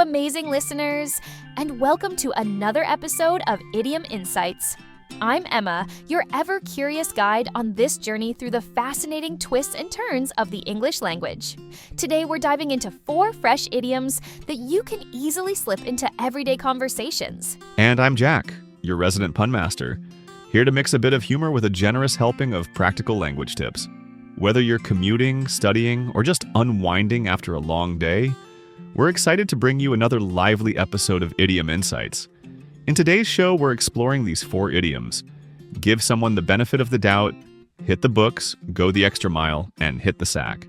amazing listeners, and welcome to another episode of Idiom Insights. I'm Emma, your ever-curious guide on this journey through the fascinating twists and turns of the English language. Today, we're diving into 4 fresh idioms that you can easily slip into everyday conversations. And I'm Jack, your resident pun master, here to mix a bit of humor with a generous helping of practical language tips. Whether you're commuting, studying, or just unwinding after a long day, we're excited to bring you another lively episode of Idiom Insights. In today's show, we're exploring these 4 idioms: give someone the benefit of the doubt, hit the books, go the extra mile, and hit the sack.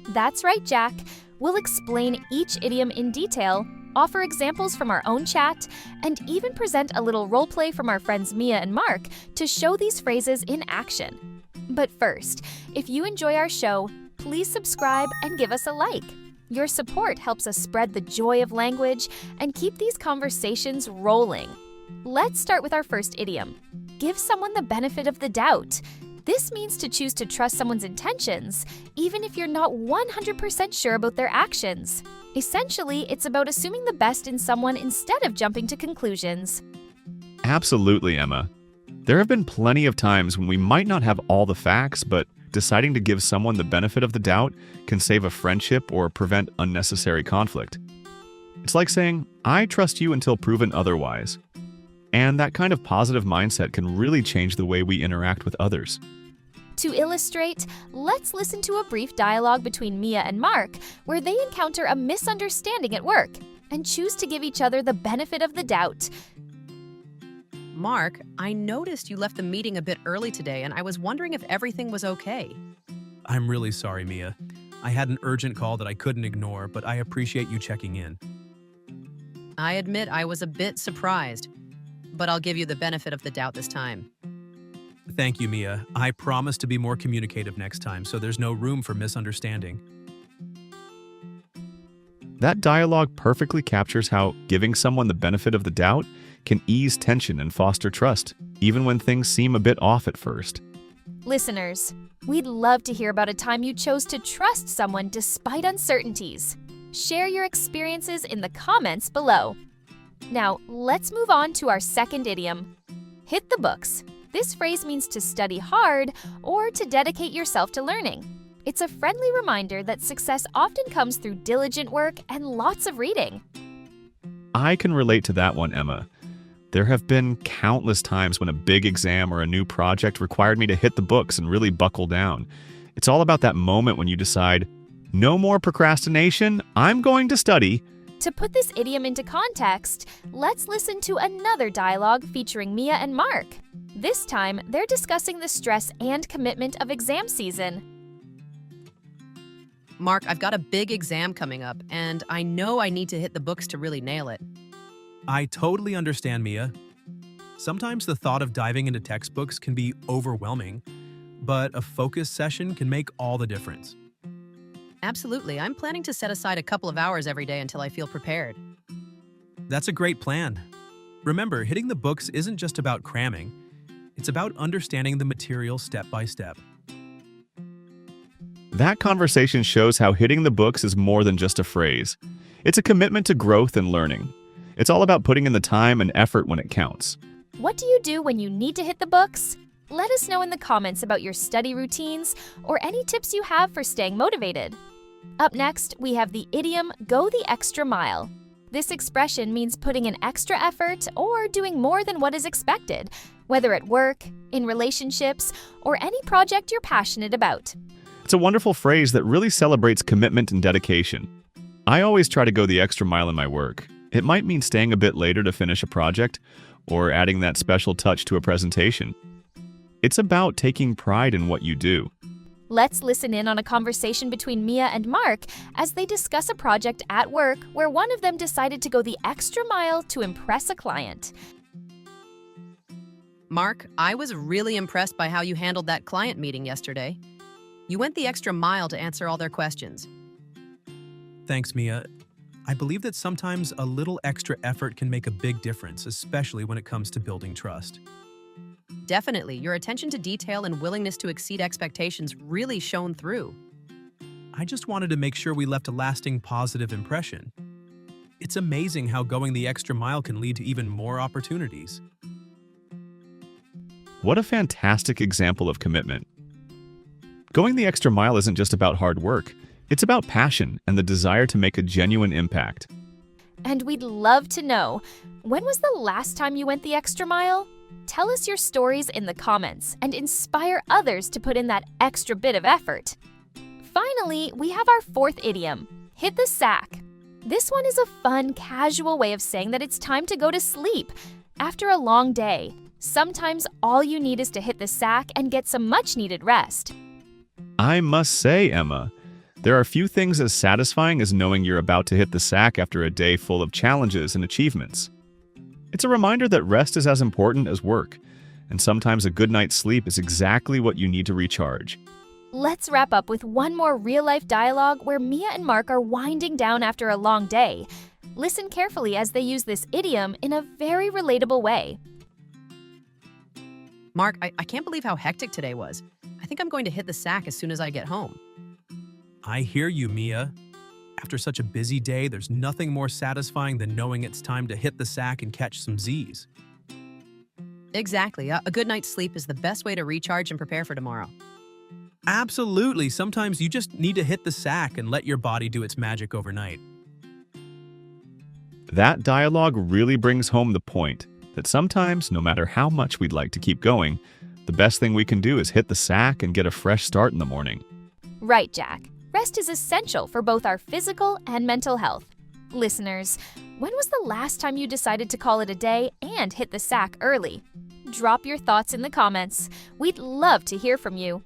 That's right, Jack. We'll explain each idiom in detail, offer examples from our own chat, and even present a little role play from our friends Mia and Mark to show these phrases in action. But first, if you enjoy our show, please subscribe and give us a like. Your support helps us spread the joy of language and keep these conversations rolling. Let's start with our first idiom. Give someone the benefit of the doubt. This means to choose to trust someone's intentions, even if you're not 100% sure about their actions. Essentially, it's about assuming the best in someone instead of jumping to conclusions. Absolutely, Emma. There have been plenty of times when we might not have all the facts, but deciding to give someone the benefit of the doubt can save a friendship or prevent unnecessary conflict. It's like saying, "I trust you until proven otherwise." And that kind of positive mindset can really change the way we interact with others. To illustrate, let's listen to a brief dialogue between Mia and Mark where they encounter a misunderstanding at work and choose to give each other the benefit of the doubt. Mark, I noticed you left the meeting a bit early today, and I was wondering if everything was okay. I'm really sorry, Mia. I had an urgent call that I couldn't ignore, but I appreciate you checking in. I admit I was a bit surprised, but I'll give you the benefit of the doubt this time. Thank you, Mia. I promise to be more communicative next time, so there's no room for misunderstanding. That dialogue perfectly captures how giving someone the benefit of the doubt can ease tension and foster trust, even when things seem a bit off at first. Listeners, we'd love to hear about a time you chose to trust someone despite uncertainties. Share your experiences in the comments below. Now, let's move on to our second idiom. Hit the books. This phrase means to study hard or to dedicate yourself to learning. It's a friendly reminder that success often comes through diligent work and lots of reading. I can relate to that one, Emma. There have been countless times when a big exam or a new project required me to hit the books and really buckle down. It's all about that moment when you decide, no more procrastination, I'm going to study. To put this idiom into context, let's listen to another dialogue featuring Mia and Mark. This time, they're discussing the stress and commitment of exam season. Mark, I've got a big exam coming up, and I know I need to hit the books to really nail it. I totally understand, Mia. Sometimes the thought of diving into textbooks can be overwhelming, but a focus session can make all the difference. Absolutely. I'm planning to set aside a couple of hours every day until I feel prepared. That's a great plan. Remember, hitting the books isn't just about cramming. It's about understanding the material step by step. That conversation shows how hitting the books is more than just a phrase. It's a commitment to growth and learning. It's all about putting in the time and effort when it counts. What do you do when you need to hit the books? Let us know in the comments about your study routines or any tips you have for staying motivated. Up next, we have the idiom, go the extra mile. This expression means putting in extra effort or doing more than what is expected, whether at work, in relationships, or any project you're passionate about. It's a wonderful phrase that really celebrates commitment and dedication. I always try to go the extra mile in my work. It might mean staying a bit later to finish a project or adding that special touch to a presentation. It's about taking pride in what you do. Let's listen in on a conversation between Mia and Mark as they discuss a project at work where one of them decided to go the extra mile to impress a client. Mark, I was really impressed by how you handled that client meeting yesterday. You went the extra mile to answer all their questions. Thanks, Mia. I believe that sometimes a little extra effort can make a big difference, especially when it comes to building trust. Definitely, your attention to detail and willingness to exceed expectations really shone through. I just wanted to make sure we left a lasting positive impression. It's amazing how going the extra mile can lead to even more opportunities. What a fantastic example of commitment. Going the extra mile isn't just about hard work. It's about passion and the desire to make a genuine impact. And we'd love to know, when was the last time you went the extra mile? Tell us your stories in the comments and inspire others to put in that extra bit of effort. Finally, we have our fourth idiom, hit the sack. This one is a fun, casual way of saying that it's time to go to sleep after a long day. Sometimes all you need is to hit the sack and get some much-needed rest. I must say, Emma, there are few things as satisfying as knowing you're about to hit the sack after a day full of challenges and achievements. It's a reminder that rest is as important as work, and sometimes a good night's sleep is exactly what you need to recharge. Let's wrap up with one more real-life dialogue where Mia and Mark are winding down after a long day. Listen carefully as they use this idiom in a very relatable way. Mark, I can't believe how hectic today was. I think I'm going to hit the sack as soon as I get home. I hear you, Mia. After such a busy day, there's nothing more satisfying than knowing it's time to hit the sack and catch some Z's. Exactly. A good night's sleep is the best way to recharge and prepare for tomorrow. Absolutely. Sometimes you just need to hit the sack and let your body do its magic overnight. That dialogue really brings home the point that sometimes, no matter how much we'd like to keep going, the best thing we can do is hit the sack and get a fresh start in the morning. Right, Jack. Rest is essential for both our physical and mental health. Listeners, when was the last time you decided to call it a day and hit the sack early? Drop your thoughts in the comments. We'd love to hear from you.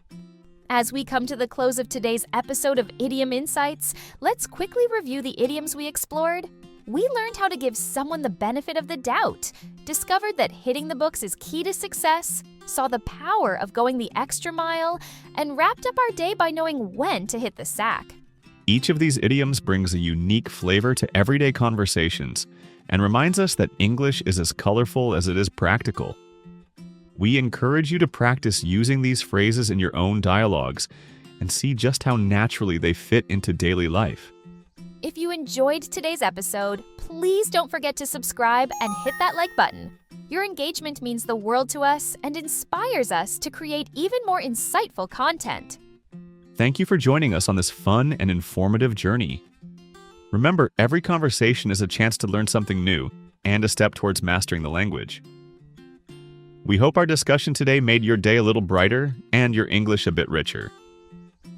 As we come to the close of today's episode of Idiom Insights, let's quickly review the idioms we explored. We learned how to give someone the benefit of the doubt, discovered that hitting the books is key to success, saw the power of going the extra mile, and wrapped up our day by knowing when to hit the sack. Each of these idioms brings a unique flavor to everyday conversations and reminds us that English is as colorful as it is practical. We encourage you to practice using these phrases in your own dialogues and see just how naturally they fit into daily life. If you enjoyed today's episode, please don't forget to subscribe and hit that like button. Your engagement means the world to us and inspires us to create even more insightful content. Thank you for joining us on this fun and informative journey. Remember, every conversation is a chance to learn something new and a step towards mastering the language. We hope our discussion today made your day a little brighter and your English a bit richer.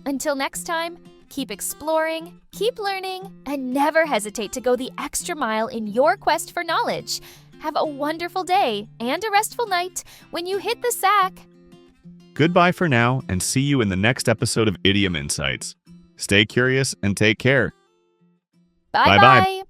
Until next time, keep exploring, keep learning, and never hesitate to go the extra mile in your quest for knowledge. Have a wonderful day and a restful night when you hit the sack. Goodbye for now, and see you in the next episode of Idiom Insights. Stay curious and take care. Bye-bye.